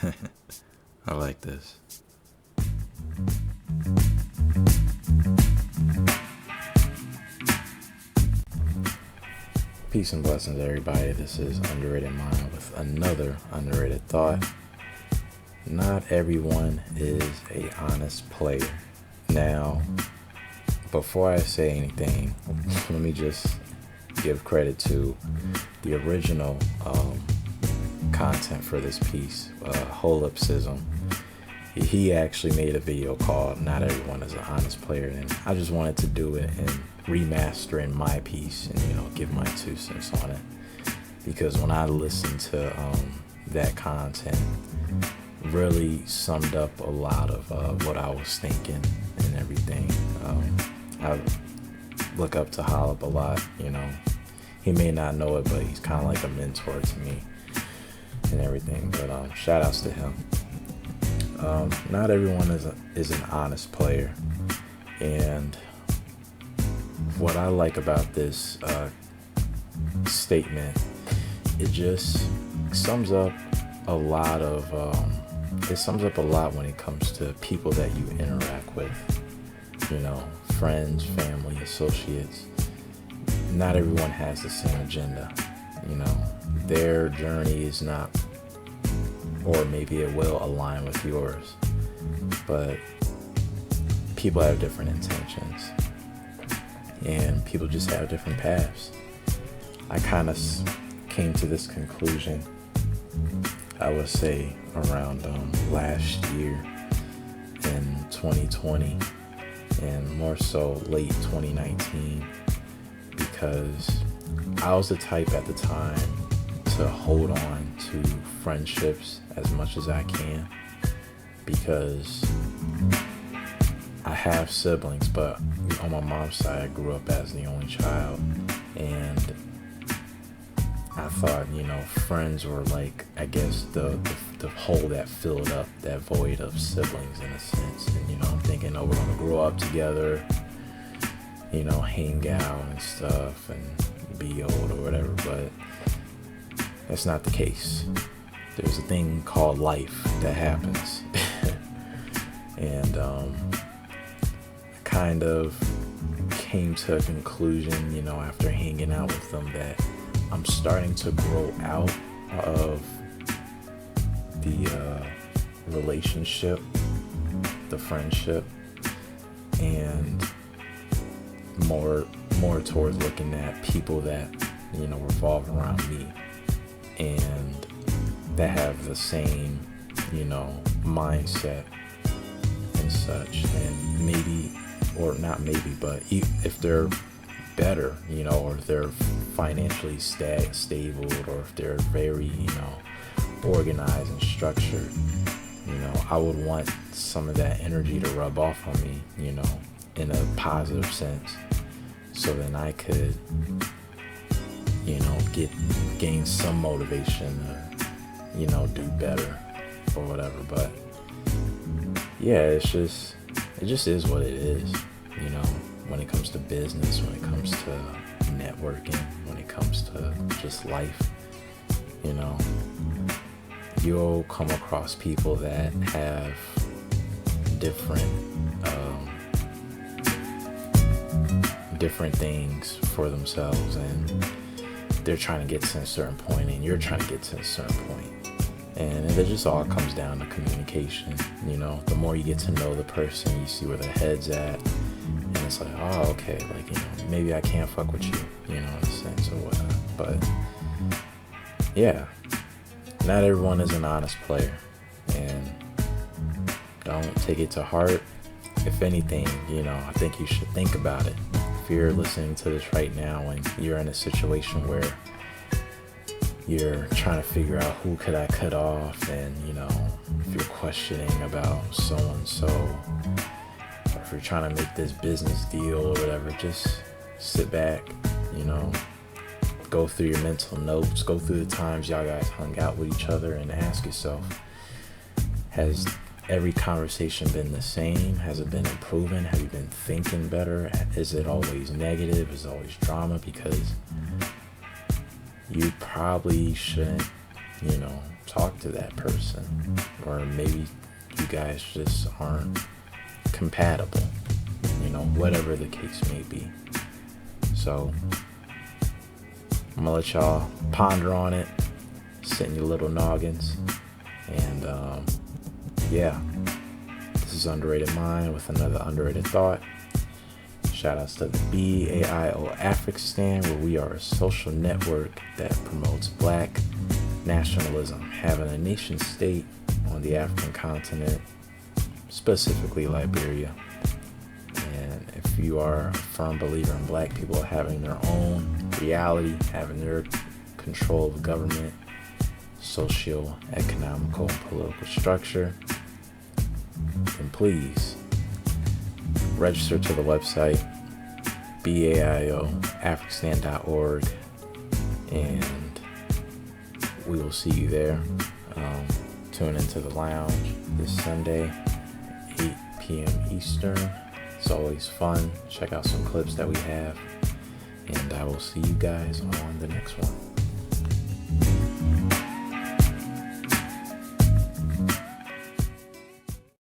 I like this. Peace and blessings, everybody. This is Underrated Mind with another underrated thought. Not everyone is a honest player. Now, before I say anything, let me just give credit to the original content for this piece, Holip Sism. He actually made a video called Not Everyone is an Honest Player, and I just wanted to do it and remaster in my piece and give my 2 cents on it, because when I listened to that content, really summed up a lot of what I was thinking and everything. I look up to Holip a lot. He may not know it, but he's kind of like a mentor to me and everything. But shout outs to him. Not everyone is an honest player, and what I like about this statement, it just sums up a lot when it comes to people that you interact with, friends, family, associates. Not everyone has the same agenda. Their journey is not, or maybe it will align with yours, but people have different intentions and people just have different paths. I kind of came to this conclusion, I would say, around last year in 2020, and more so late 2019, because I was the type at the time to hold on to friendships as much as I can, because I have siblings, but on my mom's side I grew up as the only child, and I thought friends were like, I guess, the hole that filled up that void of siblings in a sense. And I'm thinking, we're gonna grow up together, hang out and stuff and be old or whatever, but that's not the case. There's a thing called life that happens. And I kind of came to a conclusion, after hanging out with them, that I'm starting to grow out of the relationship, the friendship, and more towards looking at people that revolve around me and that have the same mindset and such. And maybe, or not maybe, but if they're better, or if they're financially stable, or if they're very organized and structured, I would want some of that energy to rub off on me, in a positive sense, so then I could gain some motivation to do better or whatever. But yeah, it just is what it is, when it comes to business, when it comes to networking, when it comes to just life. You'll come across people that have different things for themselves, and they're trying to get to a certain point, and you're trying to get to a certain point. And it just all comes down to communication. The more you get to know the person, you see where their head's at, and it's like, oh, okay, maybe I can't fuck with you, in a sense or whatnot. But yeah, not everyone is an honest player, and don't take it to heart. If anything, I think you should think about it. If you're listening to this right now and you're in a situation where you're trying to figure out who could I cut off, and if you're questioning about so and so, or if you're trying to make this business deal or whatever, just sit back, go through your mental notes, go through the times y'all guys hung out with each other, and ask yourself, has every conversation been the same? Has it been improving? Have you been thinking better? Is it always negative? Is it always drama? Because you probably shouldn't, talk to that person, or maybe you guys just aren't compatible, whatever the case may be. So I'm gonna let y'all ponder on it, sit in your little noggins, and this is Underrated Mind with another underrated thought. Shout outs to the BAIO Afrikstan, where we are a social network that promotes Black nationalism, having a nation state on the African continent, specifically Liberia. And if you are a firm believer in Black people having their own reality, having their control of government, socio-economical, and political structure, then please register to the website BAIOAfrikstan.org, and we will see you there. Tune into the lounge this Sunday, 8 p.m. Eastern. It's always fun. Check out some clips that we have, and I will see you guys on the next one.